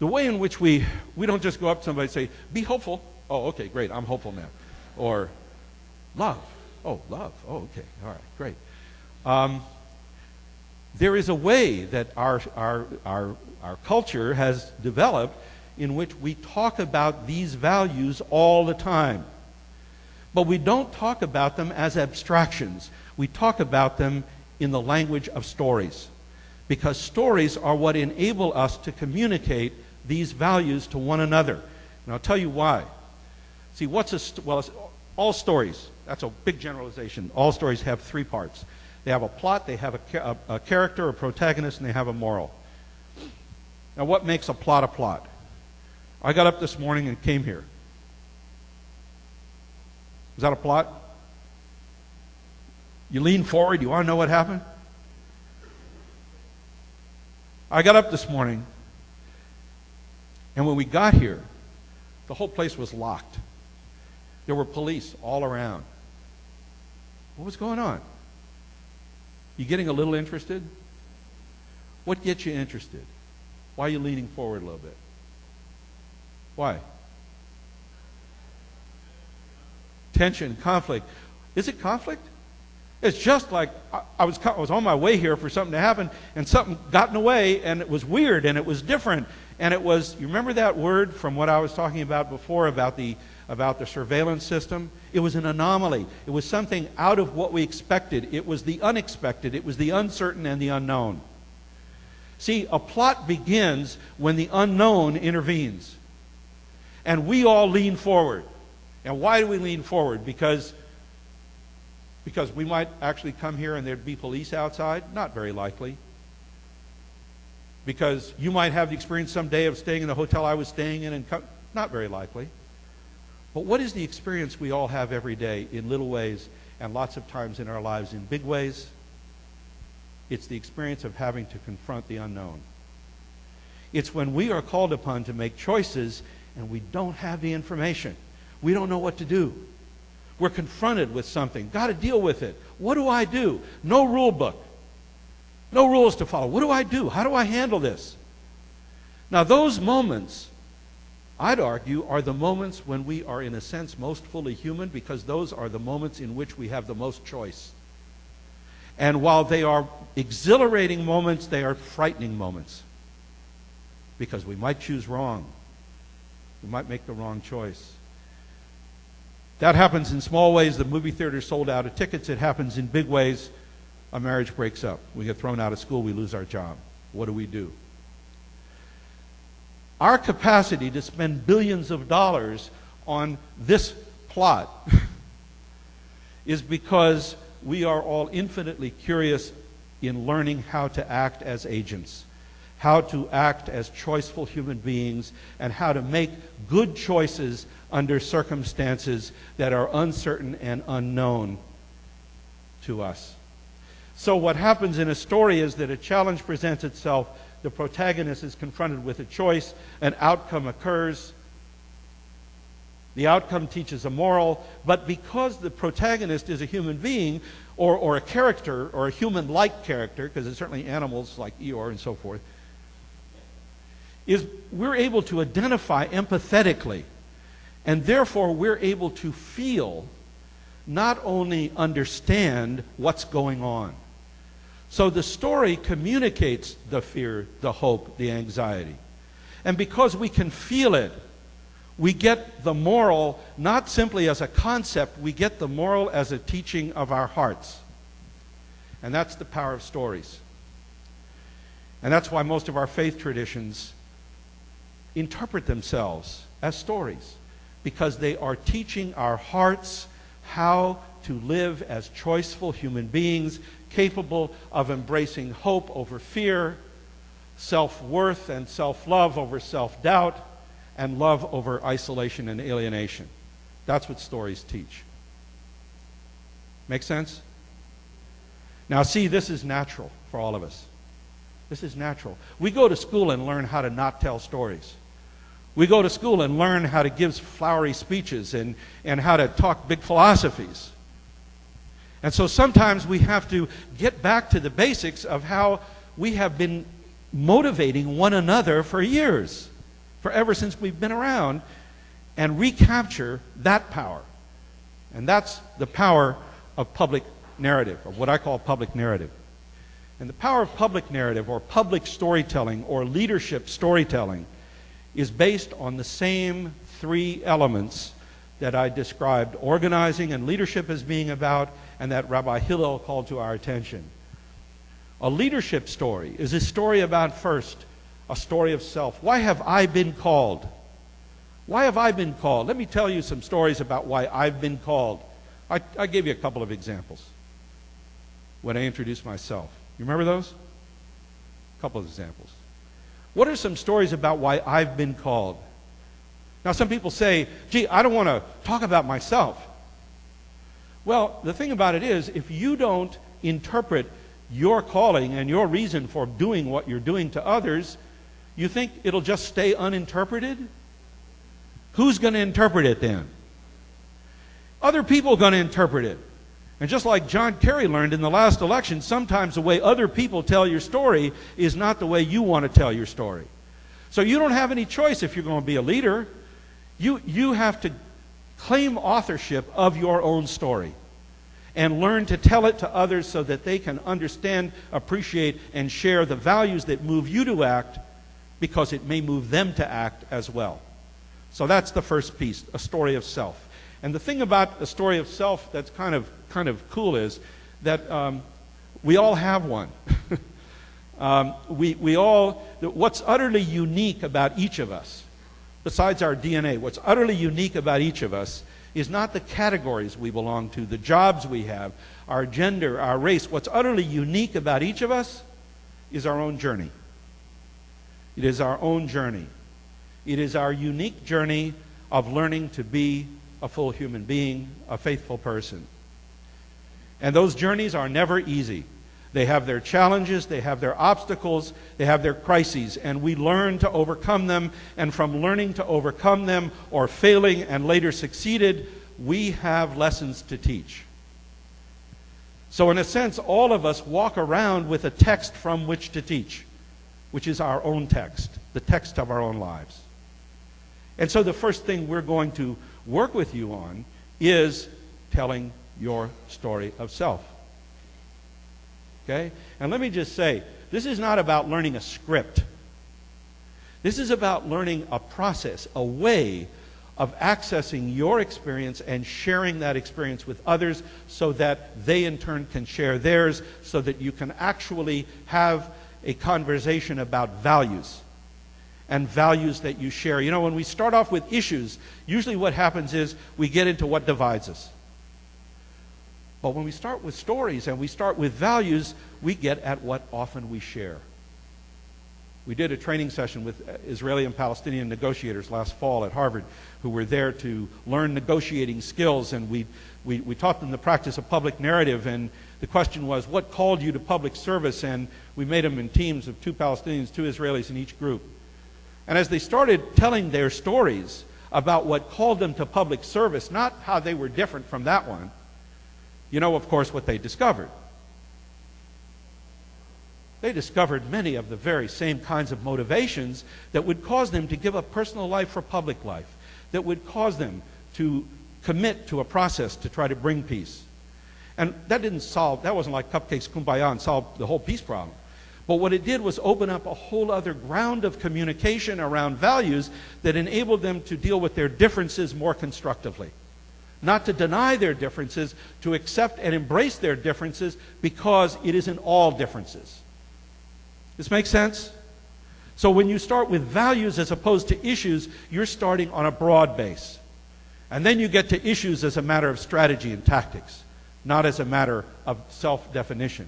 The way in which we don't just go up to somebody and say, be hopeful. Oh, okay, great, I'm hopeful now. Or love. Oh, love. Oh, okay, all right, great. There is a way that our culture has developed in which we talk about these values all the time. But we don't talk about them as abstractions. We talk about them in the language of stories. Because stories are what enable us to communicate these values to one another. And I'll tell you why. See, all stories, that's a big generalization. All stories have three parts. They have a plot, they have a character, a protagonist, and they have a moral. Now, what makes a plot a plot? I got up this morning and came here. Is that a plot? You lean forward, you want to know what happened? I got up this morning, and when we got here, the whole place was locked. There were police all around. What was going on? You getting a little interested? What gets you interested? Why are you leaning forward a little bit? Why? Tension, conflict. Is it conflict? It's just like I was on my way here for something to happen, and something got in the way, and it was weird, and it was different, and it was. You remember that word from what I was talking about before about the surveillance system? It was an anomaly. It was something out of what we expected. It was the unexpected. It was the uncertain and the unknown. See, a plot begins when the unknown intervenes. And we all lean forward. And why do we lean forward? Because we might actually come here and there'd be police outside? Not very likely. Because you might have the experience someday of staying in the hotel I was staying in, and not very likely. But what is the experience we all have every day in little ways and lots of times in our lives in big ways? It's the experience of having to confront the unknown. It's when we are called upon to make choices and we don't have the information. We don't know what to do. We're confronted with something. Got to deal with it. What do I do? No rule book. No rules to follow. What do I do? How do I handle this? Now, those moments, I'd argue, are the moments when we are, in a sense, most fully human, because those are the moments in which we have the most choice. And while they are exhilarating moments, they are frightening moments. Because we might choose wrong. We might make the wrong choice. That happens in small ways. The movie theater sold out of tickets. It happens in big ways. A marriage breaks up. We get thrown out of school. We lose our job. What do? Our capacity to spend billions of dollars on this plot is because we are all infinitely curious in learning how to act as agents, how to act as choiceful human beings, and how to make good choices under circumstances that are uncertain and unknown to us. So what happens in a story is that a challenge presents itself, the protagonist is confronted with a choice, an outcome occurs, the outcome teaches a moral, but because the protagonist is a human being, or a character, or a human-like character, because it's certainly animals like Eeyore and so forth, we're able to identify empathetically, and therefore we're able to feel, not only understand what's going on. So the story communicates the fear, the hope, the anxiety. And because we can feel it, we get the moral not simply as a concept, we get the moral as a teaching of our hearts. And that's the power of stories. And that's why most of our faith traditions interpret themselves as stories, because they are teaching our hearts how to live as choiceful human beings, capable of embracing hope over fear, self-worth and self-love over self-doubt, and love over isolation and alienation. That's what stories teach. Make sense? Now see, this is natural for all of us. This is natural. We go to school and learn how to not tell stories. We go to school and learn how to give flowery speeches and how to talk big philosophies. And so sometimes we have to get back to the basics of how we have been motivating one another for years. forever since we've been around, and recapture that power. And that's the power of public narrative, or what I call public narrative. And the power of public narrative, or public storytelling, or leadership storytelling, is based on the same three elements that I described organizing and leadership as being about, and that Rabbi Hillel called to our attention. A leadership story is a story about, first, a story of self. Why have I been called? Why have I been called? Let me tell you some stories about why I've been called. I gave you a couple of examples when I introduced myself. You remember those? A couple of examples. What are some stories about why I've been called? Now, some people say, gee, I don't want to talk about myself. Well, the thing about it is, if you don't interpret your calling and your reason for doing what you're doing to others, you think it'll just stay uninterpreted? Who's going to interpret it then? Other people are going to interpret it. And just like John Kerry learned in the last election, sometimes the way other people tell your story is not the way you want to tell your story. So you don't have any choice if you're going to be a leader. You have to claim authorship of your own story and learn to tell it to others so that they can understand, appreciate, and share the values that move you to act, because it may move them to act as well. So that's the first piece, a story of self. And the thing about a story of self that's kind of cool is that we all have one. We all, what's utterly unique about each of us, besides our DNA, what's utterly unique about each of us is not the categories we belong to, the jobs we have, our gender, our race. What's utterly unique about each of us is our own journey. It is our own journey. It is our unique journey of learning to be a full human being, a faithful person. And those journeys are never easy. They have their challenges, they have their obstacles, they have their crises, and we learn to overcome them, and from learning to overcome them, or failing and later succeeded, we have lessons to teach. So in a sense, all of us walk around with a text from which to teach, which is our own text, the text of our own lives. And so the first thing we're going to work with you on is telling your story of self. Okay? And let me just say, this is not about learning a script. This is about learning a process, a way of accessing your experience and sharing that experience with others so that they in turn can share theirs, so that you can actually have a conversation about values and values that you share. You know, when we start off with issues, usually what happens is we get into what divides us. But when we start with stories and we start with values, we get at what often we share. We did a training session with Israeli and Palestinian negotiators last fall at Harvard who were there to learn negotiating skills, and we taught them the practice of public narrative, and the question was, what called you to public service? And we made them in teams of 2 Palestinians, 2 Israelis in each group. And as they started telling their stories about what called them to public service, not how they were different from that one, you know, of course, what they discovered. They discovered many of the very same kinds of motivations that would cause them to give up personal life for public life, that would cause them to commit to a process to try to bring peace. And that wasn't like cupcakes, kumbaya, and solve the whole peace problem. But what it did was open up a whole other ground of communication around values that enabled them to deal with their differences more constructively. Not to deny their differences, to accept and embrace their differences, because it isn't all differences. This makes sense? So when you start with values as opposed to issues, you're starting on a broad base. And then you get to issues as a matter of strategy and tactics, not as a matter of self-definition.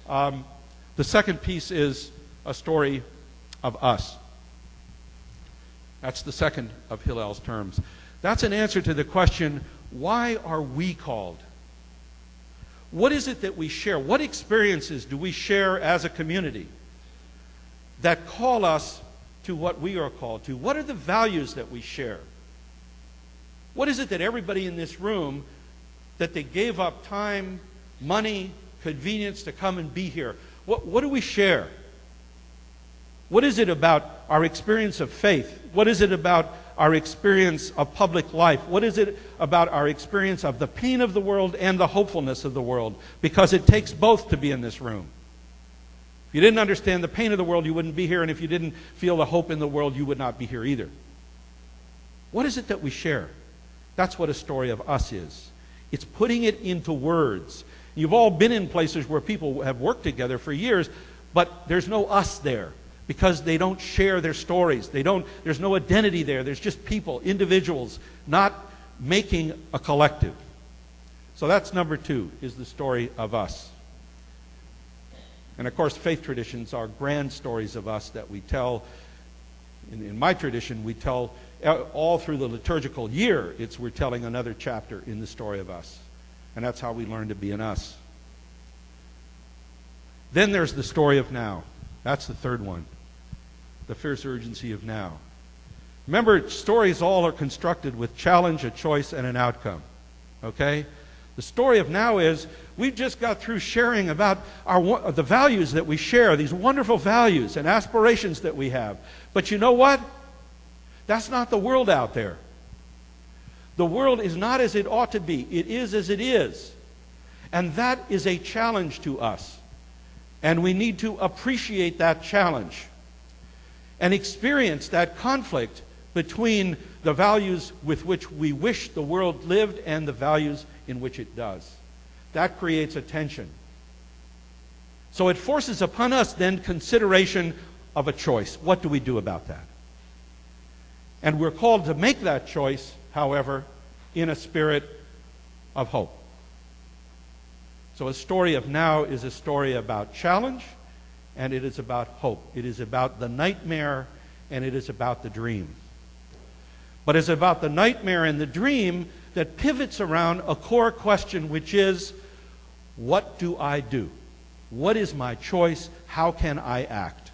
The second piece is a story of us. That's the second of Hillel's terms. That's an answer to the question, why are we called? What is it that we share? What experiences do we share as a community that call us to what we are called to? What are the values that we share? What is it that everybody in this room, that they gave up time, money, convenience to come and be here? What do we share? What is it about our experience of faith? What is it about our experience of public life? What is it about our experience of the pain of the world and the hopefulness of the world? Because it takes both to be in this room. If you didn't understand the pain of the world, you wouldn't be here, and if you didn't feel the hope in the world, you would not be here either. What is it that we share? That's what a story of us is. It's putting it into words. You've all been in places where people have worked together for years, but there's no us there because they don't share their stories. There's no identity there. There's just people, individuals, not making a collective. So that's number 2, is the story of us. And of course, faith traditions are grand stories of us that we tell. In my tradition, we tell all through the liturgical year. We're telling another chapter in the story of us. And that's how we learn to be an us. Then there's the story of now. That's the third one. The fierce urgency of now. Remember, stories all are constructed with challenge, a choice, and an outcome. Okay? The story of now is, we've just got through sharing about the values that we share, these wonderful values and aspirations that we have. But you know what? That's not the world out there. The world is not as it ought to be. It is as it is. And that is a challenge to us. And we need to appreciate that challenge and experience that conflict between the values with which we wish the world lived and the values in which it does. That creates a tension. So it forces upon us then consideration of a choice. What do we do about that? And we're called to make that choice, however, in a spirit of hope. So a story of now is a story about challenge, and it is about hope. It is about the nightmare, and it is about the dream. But it's about the nightmare and the dream that pivots around a core question, which is, what do I do? What is my choice? How can I act?